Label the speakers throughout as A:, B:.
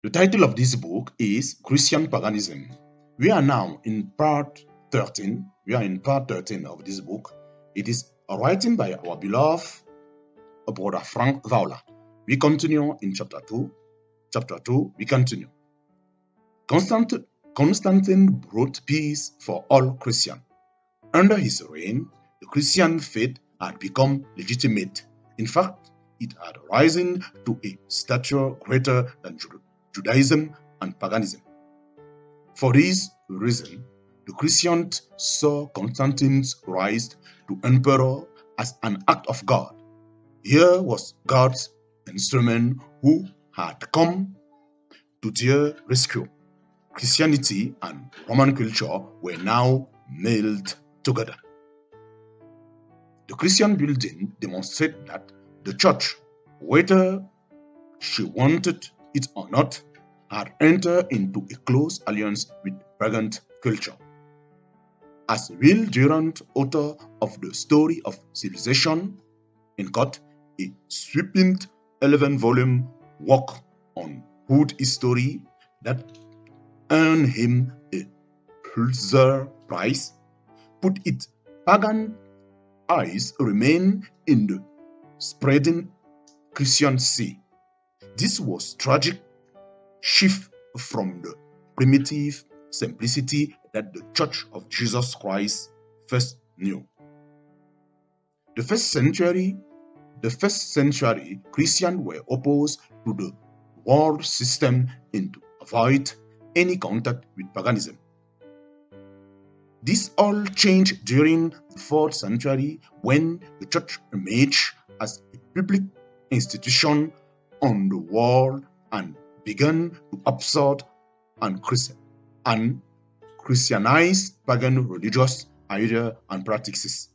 A: The title of this book is Christian Paganism. We are now in part 13. We are in part 13 of this book. It is written by our beloved brother Frank Vauler. We continue in chapter 2. Chapter 2, we continue. Constantine brought peace for all Christians. Under his reign, the Christian faith had become legitimate. In fact, it had risen to a stature greater than Judaism and paganism. For this reason, the Christians saw Constantine's rise to emperor as an act of God. Here was God's instrument who had come to their rescue. Christianity and Roman culture were now melded together. The Christian building demonstrated that the church, whether she wanted it or not, had entered into a close alliance with pagan culture. As Will Durant, author of The Story of Civilization, cut a sweeping 11-volume work on wood history that earned him a Pulitzer Prize, put it, pagan eyes remain in the spreading Christian sea. This was tragic shift from the primitive simplicity that the Church of Jesus Christ first knew. The first century Christians were opposed to the world system and to avoid any contact with paganism. This all changed during the 4th century when the church emerged as a public institution on the world and began to absorb and Christianize pagan religious ideas and practices.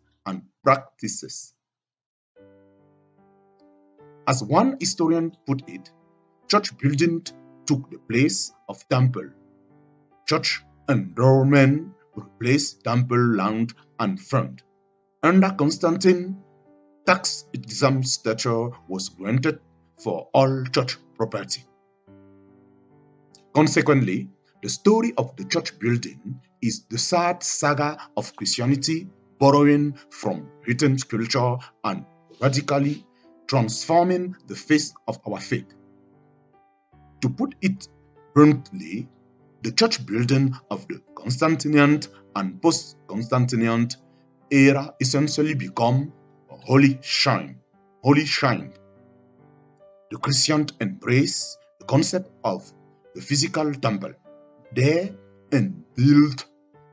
A: As one historian put it, church building took the place of temple. Church endowment replaced temple land and fund. Under Constantine, tax exempt status was granted for all church property. Consequently, the story of the church building is the sad saga of Christianity borrowing from written culture and radically transforming the face of our faith. To put it bluntly, the church building of the Constantinian and post-Constantinian era essentially become a holy shrine. The Christians embrace the concept of the physical temple there and build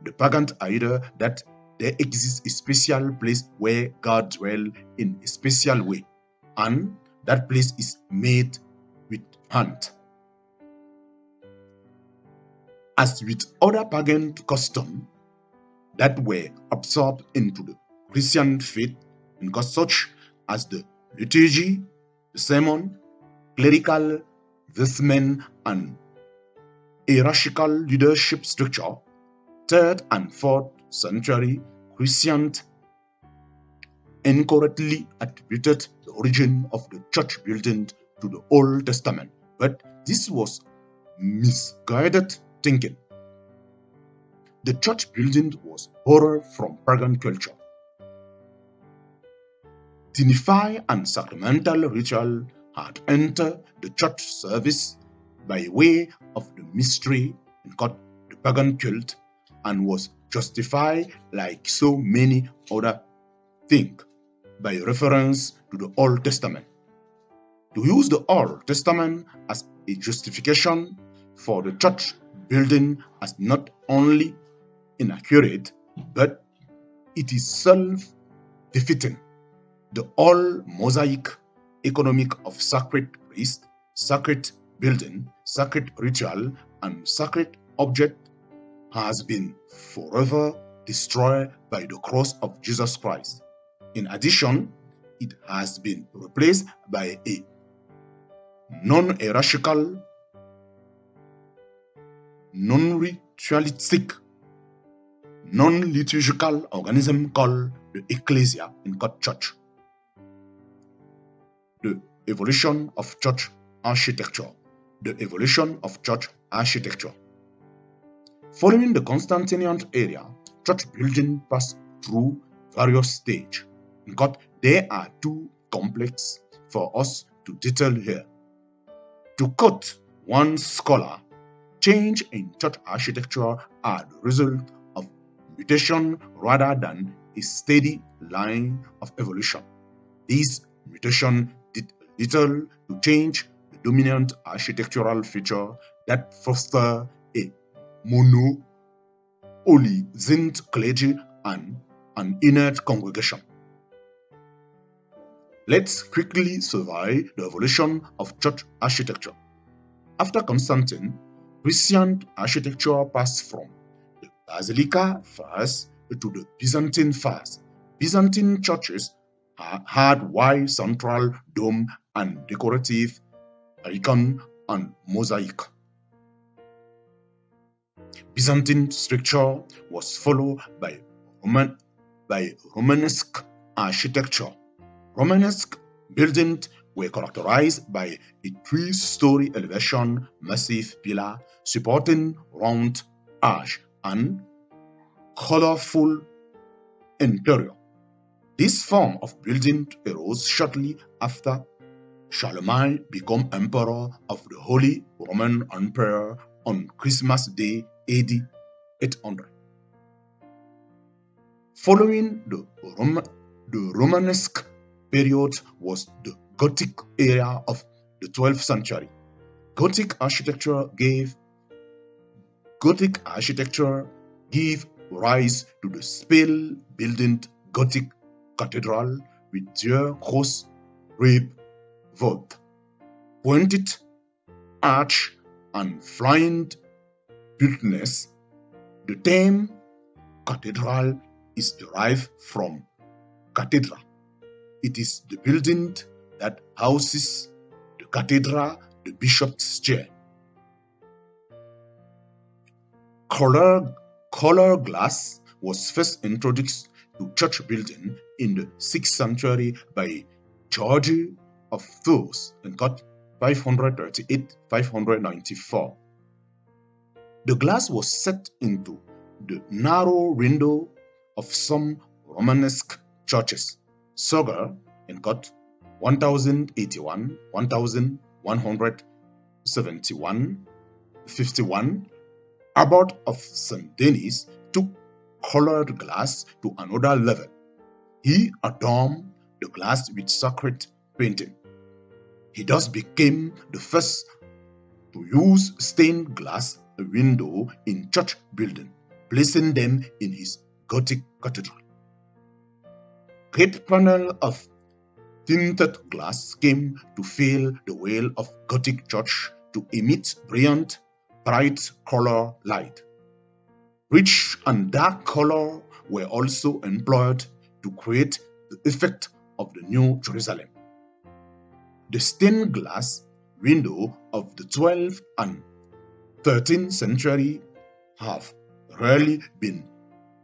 A: the pagan idea that there exists a special place where God dwells in a special way, and that place is made with hand. As with other pagan customs that were absorbed into the Christian faith, such as the liturgy, the sermon, clerical vestment, and hierarchical leadership structure, 3rd and 4th century Christians incorrectly attributed the origin of the church building to the Old Testament, but this was misguided thinking. The church building was borrowed from pagan culture. Dignified and sacramental ritual had entered the church service by way of the mystery called the pagan cult and was justified like so many other things by reference to the Old Testament. To use the Old Testament as a justification for the church building as not only inaccurate, but it is self-defeating. The old Mosaic economic of sacred priest, sacred building, sacred ritual, and sacred object has been forever destroyed by the cross of Jesus Christ. In addition, it has been replaced by a non-hierarchical, non-ritualistic, non-liturgical organism called the Ecclesia in God Church. The evolution of church architecture. the evolution of church architecture. Following the Constantinian era, church building passed through various stages. But they are too complex for us to detail here. To quote one scholar, change in church architecture are the result of mutation rather than a steady line of evolution. This mutation did little to change the dominant architectural feature that foster a mono-polyzent clergy and an inert congregation. Let's quickly survey the evolution of church architecture. After Constantine, Christian architecture passed from the Basilica phase to the Byzantine phase. Byzantine churches had wide central dome and decorative icon and mosaic. Byzantine structure was followed by Romanesque architecture. Romanesque buildings were characterized by a three-story elevation, massive pillar supporting round arch, and colorful interior. This form of building arose shortly after Charlemagne became emperor of the Holy Roman Empire on Christmas Day AD 800. Following the Romanesque period was the Gothic era of the 12th century. Gothic architecture gave rise to the spell-building Gothic cathedral with their cross-rib vault, pointed arch, and flying built-ness. The term cathedral is derived from cathedra. It is the building that houses the cathedra, the bishop's chair. Color glass was first introduced to church building in the 6th century by George of Tours in 538-594. The glass was set into the narrow window of some Romanesque churches. Soger in 1081, 1171, 51, Abbot of St. Denis took colored glass to another level. He adorned the glass with sacred painting. He thus became the first to use stained glass window in church building, placing them in his Gothic cathedral. Great panel of tinted glass came to fill the wall of Gothic church to emit brilliant, bright color light. Rich and dark color were also employed to create the effect of the New Jerusalem. The stained glass window of the 12th and 13th century have rarely been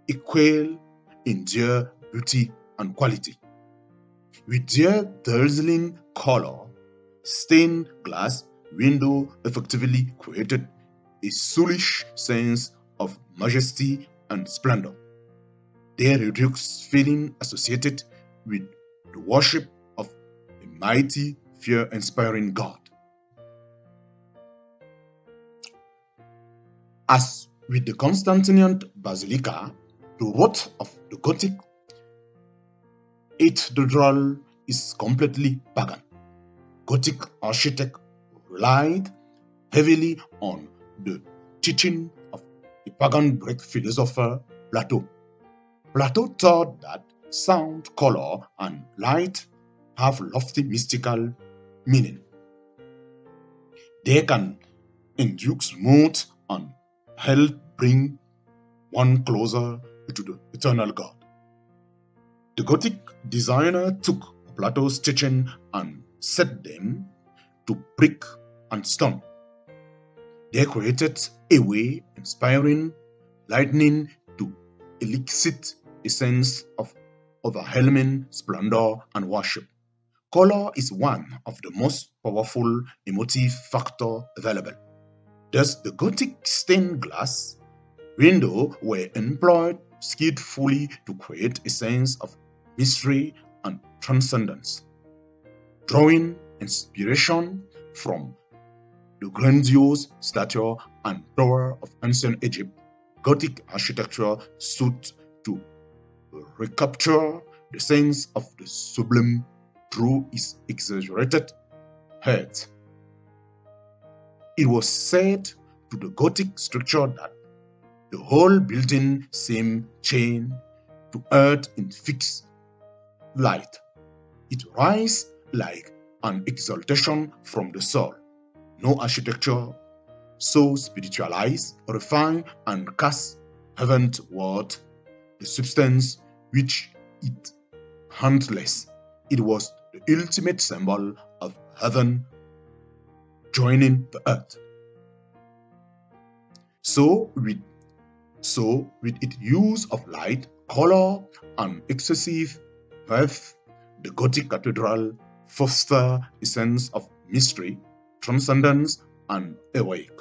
A: equal in their beauty and quality. With their dazzling color, stained glass window effectively created a soulish sense of majesty and splendor. They reduced feeling associated with the worship of a mighty, fear-inspiring God. As with the Constantinian Basilica, the root of the Gothic cathedral is completely pagan. Gothic architect relied heavily on the teaching of the pagan Greek philosopher Plato. Plato taught that sound, color, and light have lofty mystical meaning. They can induce mood and help bring one closer to the eternal God. The Gothic designer took Plato's teaching and set them to brick and stone. They created a way inspiring lightning to elicit a sense of overwhelming splendor and worship. Color is one of the most powerful emotive factors available. Thus, the Gothic stained glass windows were employed skillfully to create a sense of mystery and transcendence, drawing inspiration from the grandiose stature and tower of ancient Egypt. Gothic architecture sought to recapture the sense of the sublime through its exaggerated height. It was said to the Gothic structure that the whole building seemed chained to earth in fixed light. It rises like an exaltation from the soul. No architecture so spiritualized, refined, and cast heaven toward the substance which it handless. It was the ultimate symbol of heaven joining the earth. So with its use of light, color, and excessive breadth, the Gothic cathedral fostered a sense of mystery, transcendence, and awake.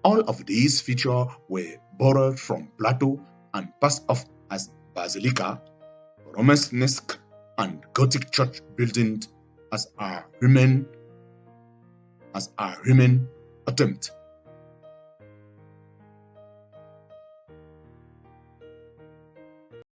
A: All of these features were borrowed from Plato and passed off as basilica, Romanesque, and Gothic church buildings as our human attempt